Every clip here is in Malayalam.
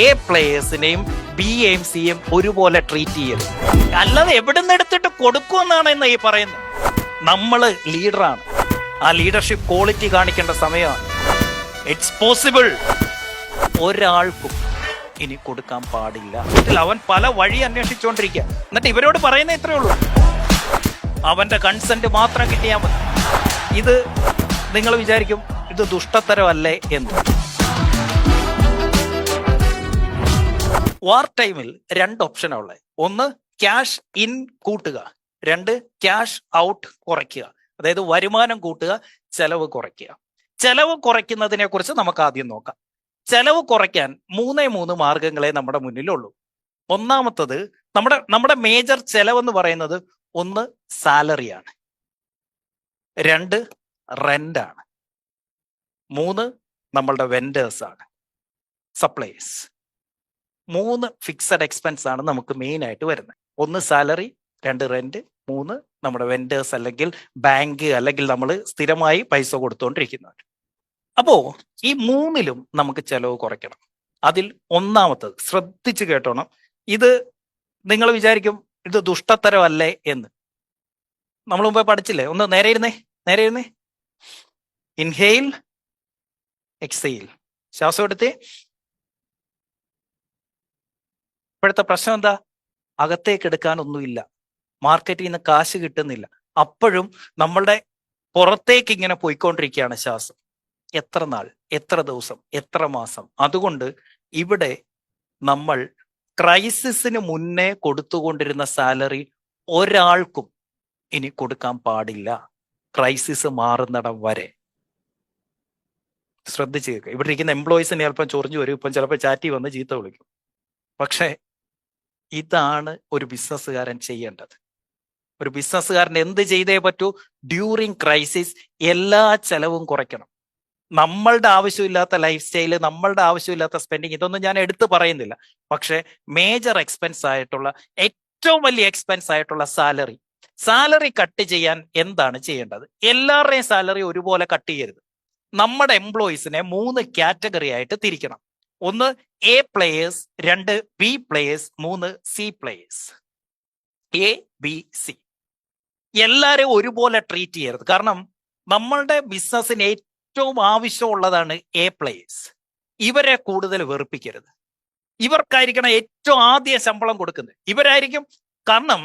എ പ്ലേയേഴ്സിനെയും ബിയെയും സിയും ഒരുപോലെ ട്രീറ്റ് ചെയ്യരുത്. അല്ലാതെ എവിടെ നിന്ന് എടുത്തിട്ട് കൊടുക്കുമെന്നാണ് ഇന്ന് ഈ പറയുന്നത്. നമ്മള് ലീഡറാണ്, ആ ലീഡർഷിപ്പ് ക്വാളിറ്റി കാണിക്കേണ്ട സമയമാണ്. It's possible. ഒരാൾക്കും ഇനി കൊടുക്കാൻ പാടില്ല. അവൻ പല വഴി അന്വേഷിച്ചുകൊണ്ടിരിക്കുക. എന്നിട്ട് ഇവരോട് പറയുന്ന ഇത്രേ ഉള്ളൂ, അവന്റെ കൺസെന്റ് മാത്രം കിട്ടിയാൽ മതി. ഇത് നിങ്ങൾ വിചാരിക്കും ഇത് ദുഷ്ടത്തരമല്ലേ എന്ന്. വാർ ടൈമിൽ രണ്ട് ഓപ്ഷനാണ് ഉള്ളത്. ഒന്ന് ക്യാഷ് ഇൻ കൂട്ടുക, രണ്ട് ക്യാഷ് ഔട്ട് കുറയ്ക്കുക. അതായത് വരുമാനം കൂട്ടുക, ചെലവ് കുറയ്ക്കുക. ചെലവ് കുറയ്ക്കുന്നതിനെ കുറിച്ച് നമുക്ക് ആദ്യം നോക്കാം. ചെലവ് കുറയ്ക്കാൻ മൂന്ന് മാർഗങ്ങളെ നമ്മുടെ മുന്നിലുള്ളൂ. ഒന്നാമത്തത് നമ്മുടെ മേജർ ചെലവെന്ന് പറയുന്നത് ഒന്ന് സാലറിയാണ്, രണ്ട് റെന്റ് ആണ്, മൂന്ന് നമ്മളുടെ വെൻഡേഴ്സ് ആണ്, സപ്ലൈസ്. മൂന്ന് ഫിക്സഡ് എക്സ്പെൻസ് ആണ് നമുക്ക് മെയിൻ ആയിട്ട് വരുന്നത്. ഒന്ന് സാലറി, രണ്ട് റെന്റ്, മൂന്ന് നമ്മുടെ വെൻഡേഴ്സ് അല്ലെങ്കിൽ ബാങ്ക് അല്ലെങ്കിൽ നമ്മൾ സ്ഥിരമായി പൈസ കൊടുത്തുകൊണ്ടിരിക്കുന്നവർ. അപ്പോ ഈ മൂന്നിലും നമുക്ക് ചെലവ് കുറയ്ക്കണം. അതിൽ ഒന്നാമത്തത് ശ്രദ്ധിച്ച് കേട്ടോണം. ഇത് നിങ്ങൾ വിചാരിക്കും ഇത് ദുഷ്ടത്തരമല്ലേ എന്ന്. നമ്മൾ മുമ്പേ പഠിച്ചില്ലേ? ഒന്ന് നേരെ ഇരുന്നേ. Inhale, exhale. ശ്വാസം എടുത്തേ. ഇപ്പോഴത്തെ പ്രശ്നം എന്താ? അകത്തേക്ക് എടുക്കാനൊന്നുമില്ല, മാർക്കറ്റിൽ നിന്ന് കാശ് കിട്ടുന്നില്ല. അപ്പോഴും നമ്മളുടെ പുറത്തേക്ക് ഇങ്ങനെ പോയിക്കൊണ്ടിരിക്കുകയാണ് ശ്വാസം. എത്ര നാൾ, എത്ര ദിവസം, എത്ര മാസം? അതുകൊണ്ട് ഇവിടെ നമ്മൾ ക്രൈസിസിന് മുന്നേ കൊടുത്തുകൊണ്ടിരുന്ന സാലറി ഒരാൾക്കും ഇനി കൊടുക്കാൻ പാടില്ല, ക്രൈസിസ് മാറുന്നിടം വരെ. ശ്രദ്ധിച്ച് കേൾക്കുക. ഇവിടെ ഇരിക്കുന്ന എംപ്ലോയീസിന് ചിലപ്പം ചൊറിഞ്ഞു വരും, ഇപ്പം ചിലപ്പോൾ ചാറ്റി വന്ന് ചീത്ത വിളിക്കും. പക്ഷേ ഇതാണ് ഒരു ബിസിനസ്സുകാരൻ ചെയ്യേണ്ടത്. ഒരു ബിസിനസ്സുകാരൻ എന്ത് ചെയ്തേ പറ്റൂ? ഡ്യൂറിങ് ക്രൈസിസ് എല്ലാ ചെലവും കുറയ്ക്കണം. നമ്മളുടെ ആവശ്യമില്ലാത്ത ലൈഫ് സ്റ്റൈല്, നമ്മളുടെ ആവശ്യമില്ലാത്ത സ്പെൻഡിങ്, ഇതൊന്നും ഞാൻ എടുത്തു പറയുന്നില്ല. പക്ഷെ മേജർ എക്സ്പെൻസ് ആയിട്ടുള്ള, ഏറ്റവും വലിയ എക്സ്പെൻസ് ആയിട്ടുള്ള സാലറി കട്ട് ചെയ്യാൻ എന്താണ് ചെയ്യേണ്ടത്? എല്ലാവരുടെയും സാലറി ഒരുപോലെ കട്ട് ചെയ്യരുത്. നമ്മുടെ എംപ്ലോയീസിനെ 3 കാറ്റഗറി ആയിട്ട് തിരിക്കണം. ഒന്ന് എ പ്ലേയേഴ്സ്, രണ്ട് ബി പ്ലേയേഴ്സ്, മൂന്ന് C players. A B C എല്ലാവരെയും ഒരുപോലെ ട്രീറ്റ് ചെയ്യരുത്. കാരണം നമ്മളുടെ ബിസിനസ്സിന് ഏറ്റവും ആവശ്യമുള്ളതാണ് എ പ്ലേയേഴ്സ്. ഇവരെ കൂടുതൽ വെറുപ്പിക്കരുത്. ഇവർക്കായിരിക്കണം ഏറ്റവും ആദ്യം ശമ്പളം കൊടുക്കുന്നത്. ഇവരായിരിക്കും. കാരണം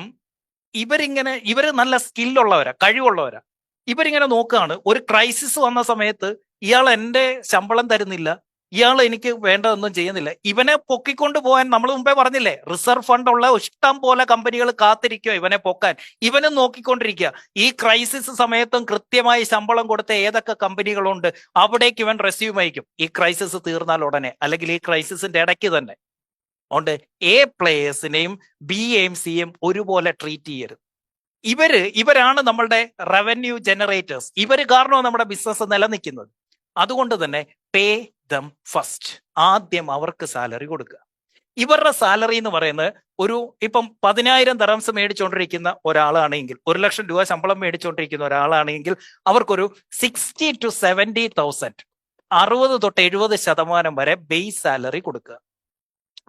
ഇവര് നല്ല സ്കില്ലുള്ളവരാ, കഴിവുള്ളവരാ. ഇവരിങ്ങനെ നോക്കുകയാണ്, ഒരു ക്രൈസിസ് വന്ന സമയത്ത് ഇയാൾ എന്റെ ശമ്പളം തരുന്നില്ല, ഇയാൾ എനിക്ക് വേണ്ടതൊന്നും ചെയ്യുന്നില്ല, ഇവനെ പൊക്കിക്കൊണ്ട് പോകാൻ നമ്മൾ മുമ്പേ പറഞ്ഞില്ലേ, റിസർവ് ഫണ്ട് ഉള്ള ഇഷ്ടം പോലെ കമ്പനികൾ കാത്തിരിക്കുക ഇവനെ പൊക്കാൻ. ഇവനും നോക്കിക്കൊണ്ടിരിക്കുക. ഈ ക്രൈസിസ് സമയത്തും കൃത്യമായി ശമ്പളം കൊടുത്ത ഏതൊക്കെ കമ്പനികളുണ്ട് അവിടേക്ക് ഇവൻ റെസ്യൂം അയക്കും, ഈ ക്രൈസിസ് തീർന്നാൽ ഉടനെ, അല്ലെങ്കിൽ ഈ ക്രൈസിസിന്റെ ഇടയ്ക്ക് തന്നെ. അതുകൊണ്ട് എ പ്ലേയേഴ്സിനെയും ബിയെയും സിയും ഒരുപോലെ ട്രീറ്റ് ചെയ്യരുത്. ഇവരാണ് നമ്മളുടെ റവന്യൂ ജനറേറ്റേഴ്സ്. ഇവര് കാരണമാണ് നമ്മുടെ ബിസിനസ് നിലനിൽക്കുന്നത്. അതുകൊണ്ട് തന്നെ പേ ദം ഫസ്റ്റ്. ആദ്യം അവർക്ക് സാലറി കൊടുക്കുക. ഇവരുടെ സാലറി എന്ന് പറയുന്നത് ഇപ്പം 10,000 ദിർഹംസ് മേടിച്ചുകൊണ്ടിരിക്കുന്ന ഒരാളാണെങ്കിൽ, 1,00,000 രൂപ ശമ്പളം മേടിച്ചുകൊണ്ടിരിക്കുന്ന ഒരാളാണെങ്കിൽ അവർക്കൊരു 60 to 70,000, 60 തൊട്ട് 70% വരെ ബേസ് സാലറി കൊടുക്കുക.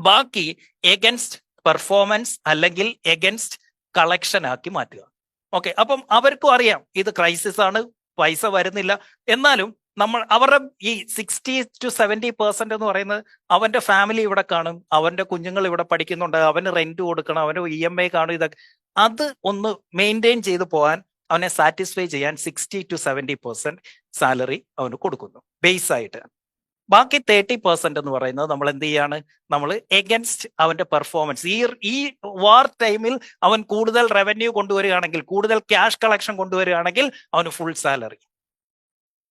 ബാക്കി എഗൻസ്റ്റ് പെർഫോമൻസ് അല്ലെങ്കിൽ എഗൻസ്റ്റ് കളക്ഷൻ ആക്കി മാറ്റുക. ഓക്കെ, അപ്പം അവർക്കും അറിയാം ഇത് ക്രൈസിസ് ആണ്, പൈസ വരുന്നില്ല. എന്നാലും അവരുടെ ഈ 60 to 70% എന്ന് പറയുന്നത് അവന്റെ ഫാമിലി ഇവിടെ കാണും, അവന്റെ കുഞ്ഞുങ്ങൾ ഇവിടെ പഠിക്കുന്നുണ്ട്, അവന് റെന്റ് കൊടുക്കണം, അവന് EMI കാണും. ഇതൊക്കെ അത് ഒന്ന് മെയിൻറ്റെയിൻ ചെയ്ത് പോകാൻ, അവനെ സാറ്റിസ്ഫൈ ചെയ്യാൻ 60 to 70% സാലറി അവന് കൊടുക്കുന്നു ബേസ് ആയിട്ട്. ബാക്കി 30% എന്ന് പറയുന്നത് നമ്മൾ എന്ത് ചെയ്യാണ്? നമ്മൾ എഗൻസ്റ്റ് അവന്റെ പെർഫോമൻസ്. ഈ വാർ ടൈമിൽ അവൻ കൂടുതൽ റവന്യൂ കൊണ്ടുവരികയാണെങ്കിൽ, കൂടുതൽ ക്യാഷ് കളക്ഷൻ കൊണ്ടുവരികയാണെങ്കിൽ അവന് ഫുൾ സാലറി.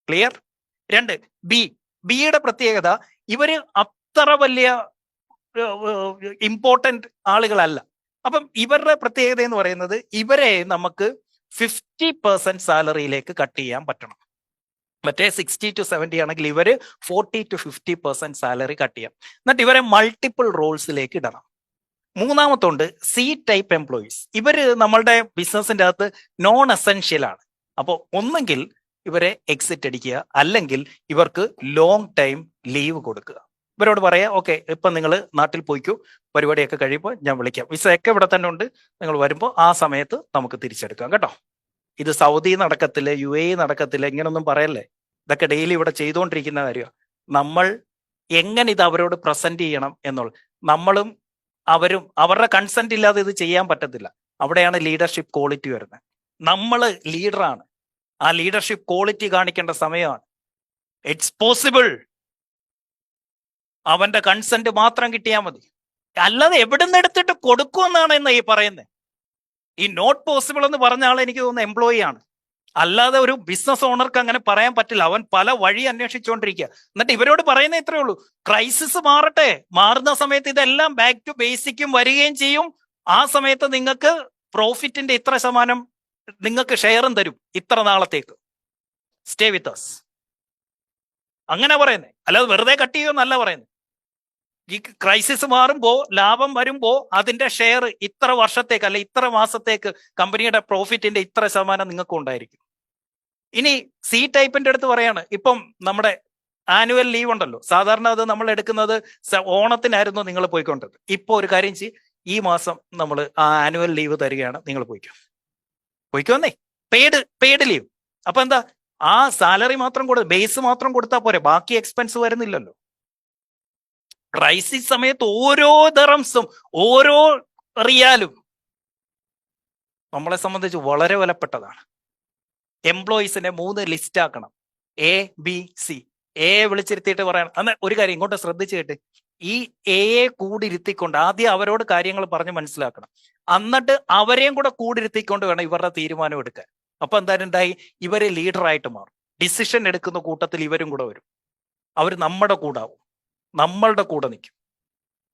ക്ലിയർ? രണ്ട് ബിയുടെ പ്രത്യേകത, ഇവര് അത്ര വലിയ ഇമ്പോർട്ടന്റ് ആളുകളല്ല. അപ്പം ഇവരുടെ പ്രത്യേകത എന്ന് പറയുന്നത് ഇവരെ നമുക്ക് 50% സാലറിയിലേക്ക് കട്ട് ചെയ്യാൻ പറ്റണം. മറ്റേ 60 to 70 ആണെങ്കിൽ ഇവര് 40 to 50% സാലറി കട്ട് ചെയ്യാം. എന്നിട്ട് ഇവരെ മൾട്ടിപ്പിൾ റോൾസിലേക്ക് ഇടണം. മൂന്നാമത്തുണ്ട് സി ടൈപ്പ് എംപ്ലോയീസ്. ഇവര് നമ്മളുടെ ബിസിനസിന്റെ അകത്ത് നോൺ എസെൻഷ്യൽ ആണ്. അപ്പോൾ ഒന്നെങ്കിൽ ഇവരെ എക്സിറ്റ് അടിക്കുക, അല്ലെങ്കിൽ ഇവർക്ക് ലോങ് ടൈം ലീവ് കൊടുക്കുക. ഇവരോട് പറയാം, ഓക്കെ ഇപ്പം നിങ്ങൾ നാട്ടിൽ പോയിക്കോ, പരിപാടിയൊക്കെ കഴിയുമ്പോൾ ഞാൻ വിളിക്കാം, വിസയൊക്കെ ഇവിടെ തന്നെ ഉണ്ട്, നിങ്ങൾ വരുമ്പോൾ ആ സമയത്ത് നമുക്ക് തിരിച്ചെടുക്കാം കേട്ടോ. ഇത് സൗദി നടക്കത്തില്ല, UAE നടക്കത്തില്ല, ഇങ്ങനൊന്നും പറയല്ലേ. ഇതൊക്കെ ഡെയിലി ഇവിടെ ചെയ്തുകൊണ്ടിരിക്കുന്ന കാര്യമാണ്. നമ്മൾ എങ്ങനെ ഇത് അവരോട് പ്രസന്റ് ചെയ്യണം എന്നുള്ളത്, നമ്മളും അവരും അവരുടെ കൺസെന്റ് ഇല്ലാതെ ഇത് ചെയ്യാൻ പറ്റത്തില്ല. അവിടെയാണ് ലീഡർഷിപ്പ് ക്വാളിറ്റി വരുന്നത്. നമ്മൾ ലീഡറാണ്, ആ ലീഡർഷിപ്പ് ക്വാളിറ്റി കാണിക്കേണ്ട സമയമാണ്. ഇറ്റ്സ് പോസിബിൾ, അവന്റെ കൺസെന്റ് മാത്രം കിട്ടിയാൽ മതി. അല്ലാതെ എവിടെ നിന്ന് എടുത്തിട്ട് കൊടുക്കുമെന്നാണ് ഈ പറയുന്നത്. ഈ നോട്ട് പോസിബിൾ എന്ന് പറഞ്ഞ ആൾ എനിക്ക് തോന്നുന്നു എംപ്ലോയി ആണ്, അല്ലാതെ ഒരു ബിസിനസ് ഓണർക്ക് അങ്ങനെ പറയാൻ പറ്റില്ല. അവൻ പല വഴി അന്വേഷിച്ചുകൊണ്ടിരിക്കുക. എന്നിട്ട് ഇവരോട് പറയുന്നത് ഇത്രയേ ഉള്ളൂ, ക്രൈസിസ് മാറട്ടെ, മാറുന്ന സമയത്ത് ഇതെല്ലാം ബാക്ക് ടു ബേസിക്കും വരികയും ചെയ്യും. ആ സമയത്ത് നിങ്ങൾക്ക് പ്രോഫിറ്റിന്റെ ഇത്ര ശതമാനം നിങ്ങൾക്ക് ഷെയറും തരും, ഇത്ര നാളത്തേക്ക് സ്റ്റേ വിത്ത് അസ്. അങ്ങനെ പറയുന്നത്, അല്ലാതെ വെറുതെ കട്ട് ചെയ്യുമെന്നല്ല പറയുന്നത്. ഈ ക്രൈസിസ് മാറുമ്പോ ലാഭം വരുമ്പോ അതിന്റെ ഷെയർ ഇത്ര വർഷത്തേക്ക് അല്ലെ ഇത്ര മാസത്തേക്ക് കമ്പനിയുടെ പ്രോഫിറ്റിന്റെ ഇത്ര ശതമാനം നിങ്ങൾക്ക് ഉണ്ടായിരിക്കും. ഇനി സി ടൈപ്പിന്റെ അടുത്ത് പറയാണ്, ഇപ്പം നമ്മുടെ ആനുവൽ ലീവ് ഉണ്ടല്ലോ, സാധാരണ അത് നമ്മൾ എടുക്കുന്നത് ഓണത്തിനായിരുന്നു നിങ്ങൾ പോയിക്കൊണ്ടത്. ഇപ്പൊ ഒരു കാര്യം ചെയ്യും, ഈ മാസം നമ്മൾ ആ ആനുവൽ ലീവ് തരികയാണ്, നിങ്ങൾ പോയിക്കോന്നേ, പെയ്ഡ് ലീവ്. അപ്പൊ എന്താ, ആ സാലറി മാത്രം ബേസ് മാത്രം കൊടുത്താൽ പോരെ, ബാക്കി എക്സ്പെൻസ് വരുന്നില്ലല്ലോ. ക്രൈസിസ് സമയത്ത് ഓരോ ദറംസും ഓരോ റിയാലും നമ്മളെ സംബന്ധിച്ച് വളരെ വിലപ്പെട്ടതാണ്. എംപ്ലോയീസിനെ 3 ലിസ്റ്റ് ആക്കണം, ABC. എ വിളിച്ചിരുത്തിയിട്ട് പറയണം. അന്ന് ഒരു കാര്യം ഇങ്ങോട്ട് ശ്രദ്ധിച്ചു കേട്ട്, ഈ എയെ കൂടിരുത്തിക്കൊണ്ട് ആദ്യം അവരോട് കാര്യങ്ങൾ പറഞ്ഞ് മനസ്സിലാക്കണം, എന്നിട്ട് അവരെയും കൂടെ കൂടിരുത്തിക്കൊണ്ട് വേണം ഇവരുടെ തീരുമാനം എടുക്കാൻ. അപ്പൊ എന്തായാലും ഉണ്ടായി, ഇവര് ലീഡറായിട്ട് മാറും. ഡിസിഷൻ എടുക്കുന്ന കൂട്ടത്തിൽ ഇവരും കൂടെ വരും. അവർ നമ്മുടെ കൂടാവും, നമ്മളുടെ കൂടെ നിൽക്കും.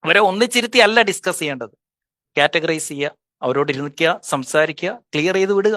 അവരെ ഒന്നിച്ചിരുത്തി അല്ല ഡിസ്കസ് ചെയ്യേണ്ടത്, കാറ്റഗറൈസ് ചെയ്യുക, അവരോട് ഇരുന്നിക്കുക, സംസാരിക്കുക, ക്ലിയർ ചെയ്ത് വിടുക.